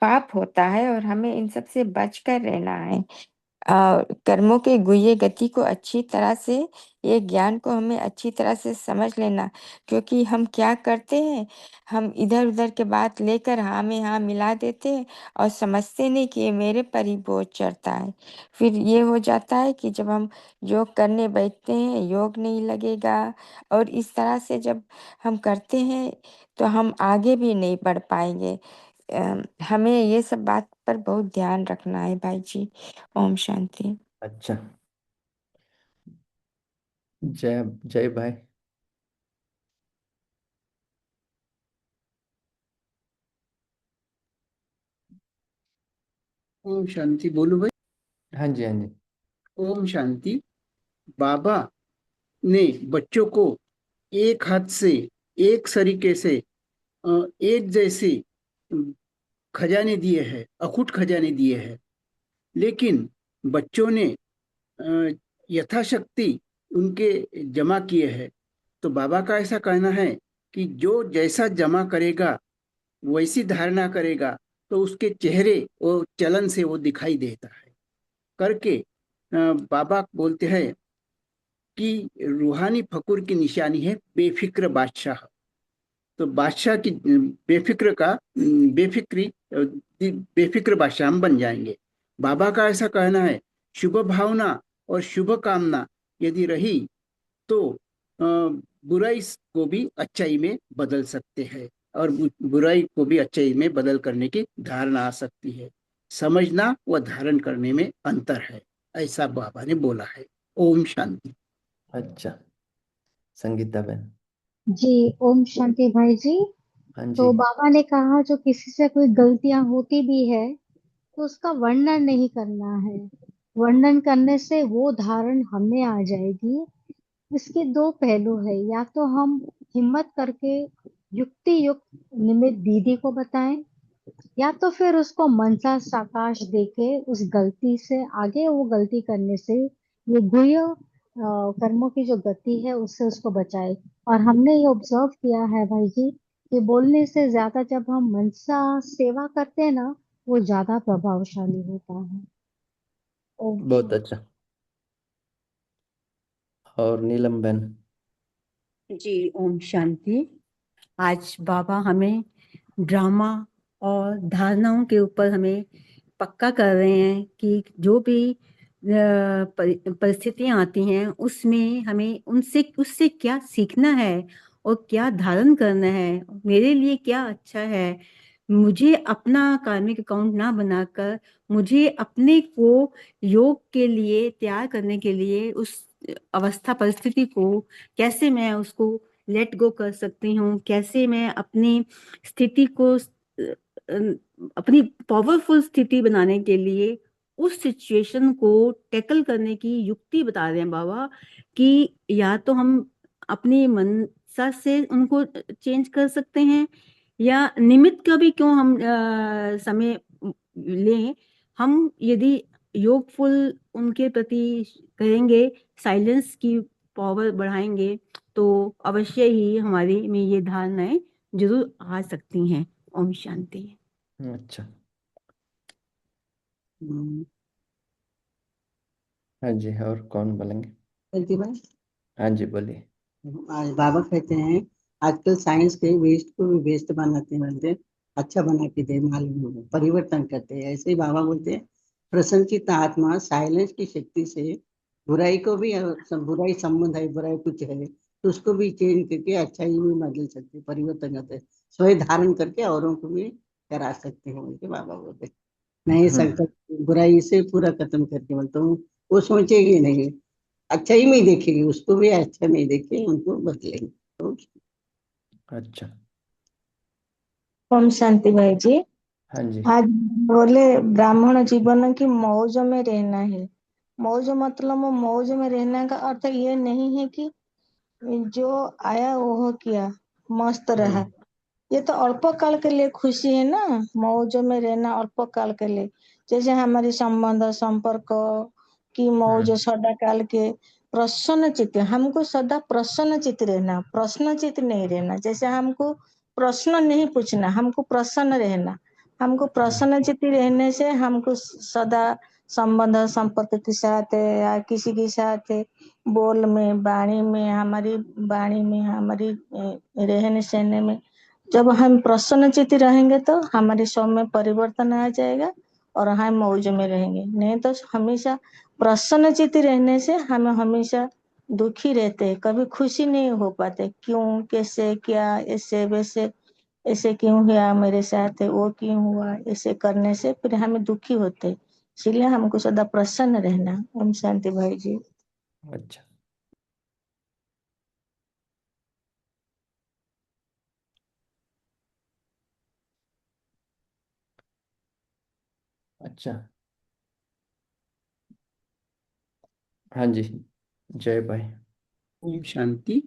पाप होता है और हमें इन सब से बचकर रहना है। कर्मों के गुह्य गति को अच्छी तरह से, ये ज्ञान को हमें अच्छी तरह से समझ लेना। क्योंकि हम क्या करते हैं, हम इधर उधर के बात लेकर हाँ में हाँ मिला देते हैं और समझते नहीं कि ये मेरे पर ही बोझ चढ़ता है। फिर ये हो जाता है कि जब हम योग करने बैठते हैं योग नहीं लगेगा। और इस तरह से जब हम करते हैं तो हम आगे भी नहीं बढ़ पाएंगे। हमें ये सब बात पर बहुत ध्यान रखना है भाई जी। ओम शांति। अच्छा, जय जय भाई। ओम शांति। बोलू भाई। हाँ जी, हाँ जी। ओम शांति। बाबा ने बच्चों को एक हाथ से, एक तरीके से, एक जैसे खजाने दिए हैं, अकूट खजाने दिए हैं। लेकिन बच्चों ने यथाशक्ति उनके जमा किए हैं। तो बाबा का ऐसा कहना है कि जो जैसा जमा करेगा वैसी धारणा करेगा तो उसके चेहरे और चलन से वो दिखाई देता है करके बाबा बोलते हैं कि रूहानी फकुर की निशानी है बेफिक्र बादशाह। तो बादशाह की बेफिक्र का बेफिक्री बेफिक्र बादशाह हम बन जाएंगे। बाबा का ऐसा कहना है शुभ भावना और शुभ कामना यदि रही तो बुराई को भी अच्छाई में बदल सकते हैं और बुराई को भी अच्छाई में बदल करने की धारणा आ सकती है। समझना व धारण करने में अंतर है, ऐसा बाबा ने बोला है। ओम शांति। अच्छा, संगीता बहन। जी ओम शांति भाई जी। हाँ जी। तो बाबा ने कहा जो किसी से कोई गलतियां होती भी है तो उसका वर्णन नहीं करना है। वर्णन करने से वो धारण हमें आ जाएगी। इसके दो पहलू है, या तो हम हिम्मत करके युक्ति युक्त निमित्त दीदी को बताएं, या तो फिर उसको मनसा साकाश देके उस गलती से आगे वो गलती करने से ये गुह्य कर्मों की जो गति है उससे उसको बचाए। और हमने ये ऑब्जर्व किया है भाई जी कि बोलने से ज्यादा जब हम मनसा सेवा करते हैं ना वो ज्यादा प्रभावशाली होता है। ओम बहुत शांति। अच्छा। और नीलम बहन। जी ओम शांति। आज बाबा हमें ड्रामा और धारणाओं के ऊपर हमें पक्का कर रहे हैं कि जो भी परिस्थितियां आती हैं उसमें हमें उनसे उससे क्या सीखना है और क्या धारण करना है, मेरे लिए क्या अच्छा है। मुझे अपना कार्मिक अकाउंट ना बनाकर मुझे अपने को योग के लिए तैयार करने के लिए उस अवस्था परिस्थिति को कैसे मैं उसको लेट गो कर सकती हूँ, कैसे मैं अपनी स्थिति को अपनी पावरफुल स्थिति बनाने के लिए उस सिचुएशन को टैकल करने की युक्ति बता रहे हैं बाबा कि या तो हम अपनी मनसा से उनको चेंज कर सकते हैं या निमित्त का भी क्यों हम समय लें। हम यदि योगफुल उनके प्रति करेंगे, साइलेंस की पावर बढ़ाएंगे तो अवश्य ही हमारे में ये धारणाएं जरूर आ सकती हैं। ओम शांति। अच्छा, हाँ जी, और कौन बोलेंगे? बल्कि भाई हाँ जी, बोलिए। आज बाबा कहते हैं आजकल साइंस के वेस्ट को भी बेस्ट बनाते बनते अच्छा बना के दे, मालूम हो परिवर्तन करते हैं। ऐसे ही बाबा बोलते हैं प्रसन्नचित्त आत्मा साइलेंस की शक्ति से बुराई को भी बुराई संबंध है, बुराई कुछ है तो उसको भी चेंज करके अच्छाई में बदल सकते, परिवर्तन करते हैं, स्वयं धारण करके औरों को भी करा सकते हैं। उनके बाबा बोलते हैं नए संकल्प बुराई से पूरा खत्म करके, बोलता हूँ वो सोचेगी नहीं, अच्छा ही नहीं देखेगी, उसको भी अच्छा नहीं देखे उनको बदलेंगे तो। अच्छा, ओम शांति भाई जी। हाँ जी, आज बोले ब्राह्मण जीवन की मौज में रहना है। मौज मतलब मौज में रहने का अर्थ ये नहीं है कि जो आया वो किया मस्त रहा। ये तो अल्प काल के लिए खुशी है ना, मौज में रहना अल्प काल के लिए। जैसे हमारे संबंध संपर्क की मौज सदा काल के। प्रसन्न चित्त, हमको सदा प्रसन्न चित्त रहना, प्रश्न चित्त नहीं रहना। जैसे हमको प्रश्न नहीं पूछना, हमको प्रसन्न रहना। हमको प्रसन्न चित्त रहने से हमको सदा संबंध संपर्क के साथ या किसी के साथ बोल में वाणी में हमारी वाणी में हमारी रहने सहने में जब हम प्रसन्न चित्त रहेंगे तो हमारे सब में परिवर्तन आ जाएगा और हम मौज में रहेंगे। नहीं तो हमेशा प्रसन्न चित्त रहने से हम हमेशा दुखी रहते हैं, कभी खुशी नहीं हो पाते। क्यों, कैसे, क्या, ऐसे वैसे, ऐसे क्यों हुआ मेरे साथ, वो क्यों हुआ, ऐसे करने से फिर हमें दुखी होते। इसलिए हमको सदा प्रसन्न रहना। ओम शांति भाई जी। अच्छा, अच्छा, हाँ जी, जय भाई। ओम शांति।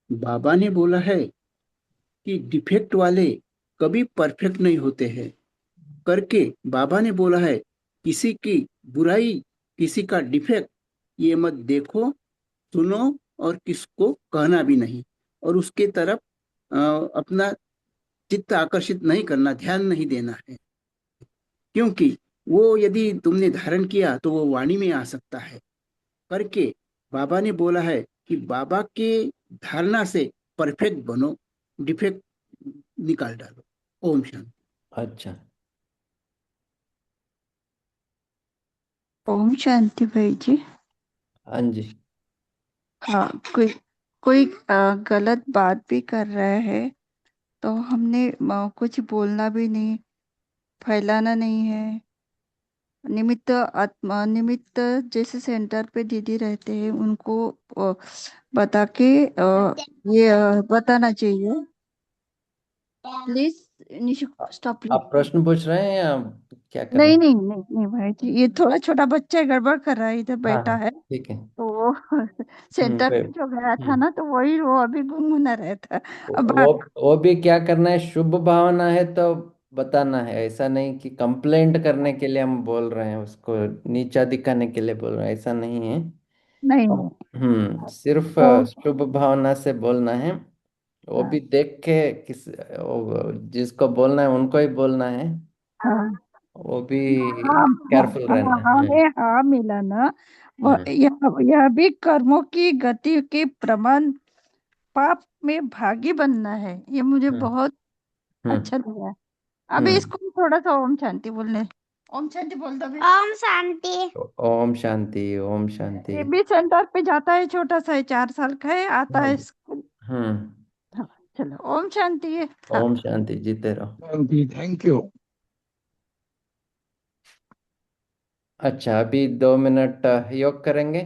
बाबा ने बोला है कि डिफेक्ट वाले कभी परफेक्ट नहीं होते हैं करके। बाबा ने बोला है किसी की बुराई, किसी का डिफेक्ट ये मत देखो, सुनो और किसको कहना भी नहीं, और उसके तरफ अपना चित्त आकर्षित नहीं करना, ध्यान नहीं देना है, क्योंकि वो यदि तुमने धारण किया तो वो वाणी में आ सकता है करके। बाबा ने बोला है कि बाबा के धारणा से परफेक्ट बनो, डिफेक्ट निकाल डालो। ओम शांति। अच्छा, ओम शांति भाई जी। हाँ जी, हाँ, कोई कोई गलत बात भी कर रहा है तो हमने कुछ बोलना भी नहीं, फैलाना नहीं है। निमित्त आत्मा निमित्त जैसे सेंटर पे दीदी रहते हैं उनको बता के ये बताना चाहिए। प्लीज निशु, स्टॉप आप प्लीज। प्रश्न पूछ रहे हैं या क्या कर रहे नहीं हैं? नहीं नहीं नहीं भाई जी, ये थोड़ा छोटा बच्चा है, गड़बड़ कर रहा है, इधर हाँ बैठा हाँ, है। ठीक है। तो वो सेंटर कोई पे जो गया था ना तो वही वो अभी गुनगुना रहा था। अब वो वो भी क्या करना है, शुभ भावना है तो बताना है, ऐसा नहीं कि कंप्लेंट करने के लिए हम बोल रहे हैं, उसको नीचा दिखाने के लिए बोल रहे हैं, ऐसा नहीं है। नहीं नहीं। सिर्फ तो शुभ भावना से बोलना है। वो भी देख के जिसको बोलना है उनको ही बोलना है। हाँ वो भी हाँ हाँ केयरफुल हाँ रहना हाँ है। में हाँ मिला ना। हम्म, यह भी कर्मों की गति के प्रमाण पाप में भागी बनना है, ये मुझे हम्म बहुत हम्म अच्छा लगा। अभी हम्म। इसको थोड़ा सा ओम शांति बोलने, ओम शांति बोल दो बेटा। ओम शांति। ओम शांति, ओम शांति। ये भी सेंटर पे जाता है, छोटा सा है, 4 साल का है, आता है स्कूल। हम्म। हाँ, चलो ओम शांति है। हाँ, ओम शांति, जीते रहो। शांति, थैंक यू। अच्छा, अभी 2 मिनट योग करेंगे।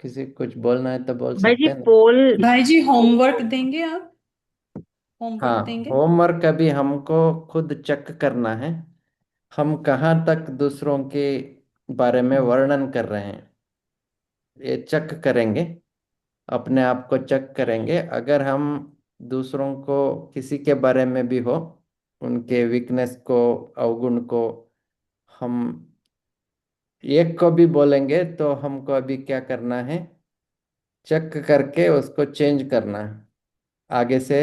किसी को कुछ बोलना है तो बोल भाई जी सकते हैं ना। पोल, भाई जी होमवर्क देंगे आप? होमवर्क हाँ, देंगे? होमवर्क अभी हमको खुद चेक करना है, हम कहाँ तक दूसरों के बारे में वर्णन कर रहे हैं, ये चेक करेंगे। अपने आप को चेक करेंगे। अगर हम दूसरों को किसी के बारे में भी हो, उनके वीकनेस को, अवगुण को, हम एक को भी बोलेंगे तो हमको अभी क्या करना है, चेक करके उसको चेंज करना है। आगे से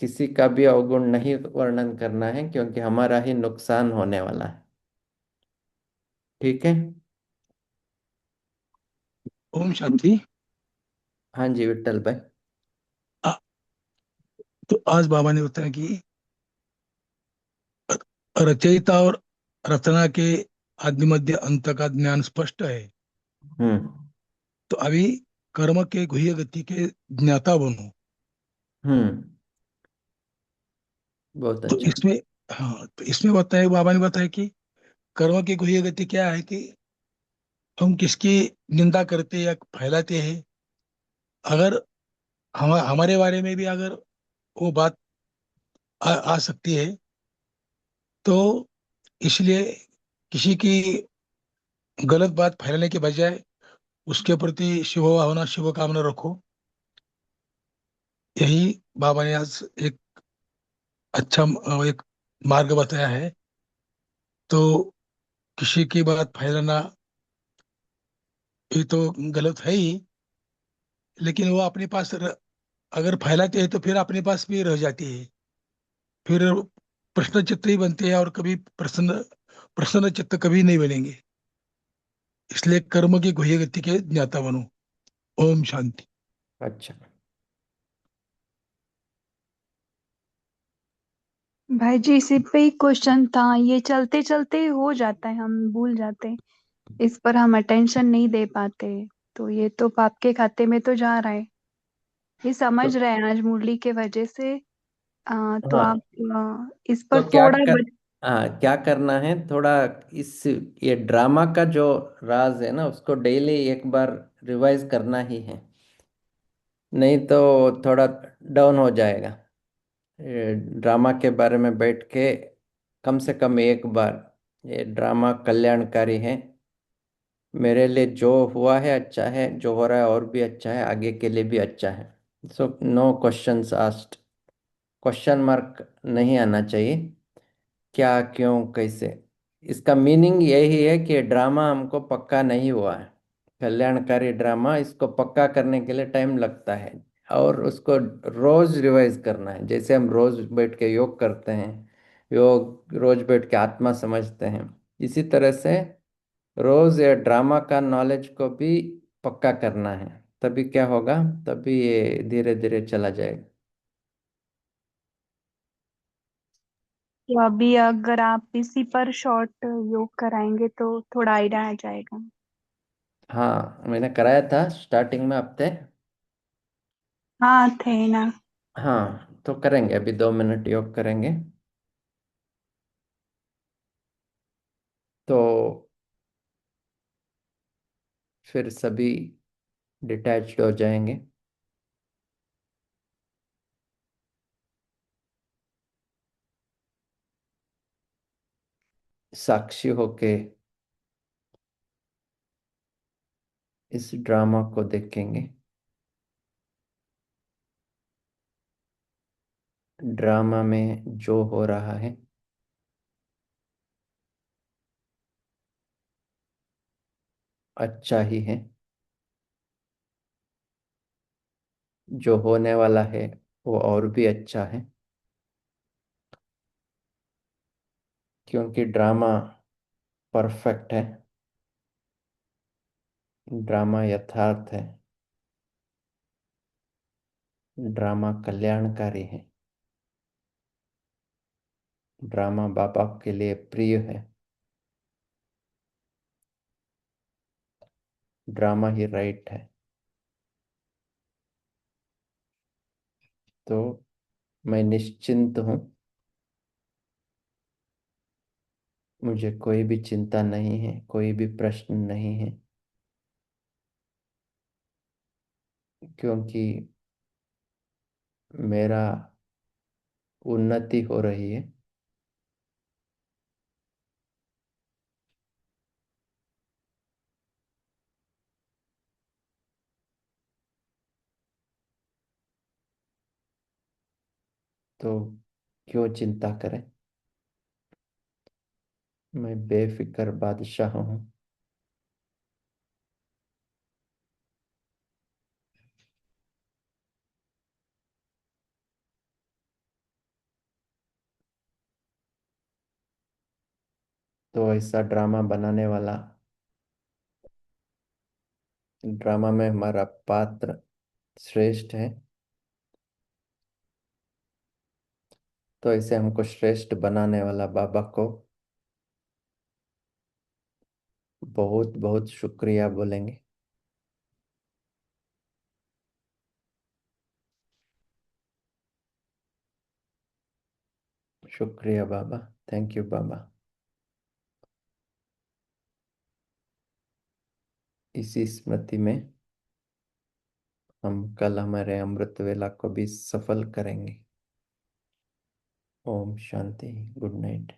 किसी का भी अवगुण नहीं वर्णन करना है, क्योंकि हमारा ही नुकसान होने वाला है। ठीक है। ओम शांति। हाँ जी विट्ठल भाई। आ, तो आज बाबा ने बताया कि रचयिता और रचना के आदि मध्य अंत का ज्ञान स्पष्ट है। हम्म तो अभी कर्म के गुह्य गति के ज्ञाता बनो। हम्म। बहुत तो अच्छा। इसमें, हाँ, तो इसमें बताया, बाबा ने बताया कि कर्म की गुह्य गति क्या है कि हम किसकी निंदा करते या फैलाते हैं। अगर हमारे बारे में भी अगर वो बात आ सकती है, तो इसलिए किसी की गलत बात फैलाने के बजाय उसके प्रति शुभ भावना, शुभ कामना रखो। यही बाबा ने आज एक अच्छा एक मार्ग बताया है। तो किसी की बात फैलाना ये तो गलत है ही, लेकिन वो अपने पास अगर फैलाते हैं तो फिर अपने पास भी रह जाती है। फिर प्रश्न चित्त ही बनते हैं, और कभी प्रसन्न प्रसन्न चित्त कभी नहीं बनेंगे। इसलिए कर्म की गुह्य गति के ज्ञाता बनो। ओम शांति। अच्छा। भाई जी इसी पे ही क्वेश्चन था, ये चलते चलते हो जाता है, हम भूल जाते हैं, इस पर हम अटेंशन नहीं दे पाते। तो ये तो पाप के खाते में तो जा रहा है, ये तो समझ रहे हैं आज मुरली के वजह से। तो हाँ, आप इस तो पर थोड़ा हाँ, क्या करना है थोड़ा, इस ये ड्रामा का जो राज है ना, उसको डेली एक बार रिवाइज करना ही है, नहीं तो थोड़ा डाउन हो जाएगा। ये ड्रामा के बारे में बैठ के कम से कम एक बार, ये ड्रामा कल्याणकारी है, मेरे लिए जो हुआ है अच्छा है, जो हो रहा है और भी अच्छा है, आगे के लिए भी अच्छा है। So no questions asked, question mark नहीं आना चाहिए, क्या, क्यों, कैसे। इसका मीनिंग यही है कि ड्रामा हमको पक्का नहीं हुआ है, कल्याणकारी ड्रामा, इसको पक्का करने के लिए टाइम लगता है, और उसको रोज रिवाइज करना है। जैसे हम रोज बैठ के योग करते हैं, योग रोज बैठ के आत्मा समझते हैं, इसी तरह से रोज ये ड्रामा का नॉलेज को भी पक्का करना है। तभी क्या होगा, तभी ये धीरे धीरे चला जाएगा। तो अभी अगर आप इसी पर शॉर्ट योग कराएंगे तो थोड़ा आइडिया आ जाएगा। हाँ, मैंने कराया था स्टार्टिंग में हफ्ते। हाँ थे ना। हाँ, तो करेंगे, अभी 2 मिनट योग करेंगे, तो फिर सभी डिटैच्ड हो जाएंगे। साक्षी होके इस ड्रामा को देखेंगे। ड्रामा में जो हो रहा है अच्छा ही है, जो होने वाला है वो और भी अच्छा है, क्योंकि ड्रामा परफेक्ट है, ड्रामा यथार्थ है। ड्रामा कल्याणकारी है, ड्रामा बाप के लिए प्रिय है, ड्रामा ही राइट है। तो मैं निश्चिंत हूँ, मुझे कोई भी चिंता नहीं है, कोई भी प्रश्न नहीं है, क्योंकि मेरा उन्नति हो रही है। तो क्यों चिंता करें, मैं बेफिक्र बादशाह हूँ। तो ऐसा ड्रामा बनाने वाला, ड्रामा में हमारा पात्र श्रेष्ठ है, तो ऐसे हमको श्रेष्ठ बनाने वाला बाबा को बहुत बहुत शुक्रिया बोलेंगे। शुक्रिया बाबा, थैंक यू बाबा। इसी स्मृति में हम कल हमारे अमृत वेला को भी सफल करेंगे। Om Shanti, good night.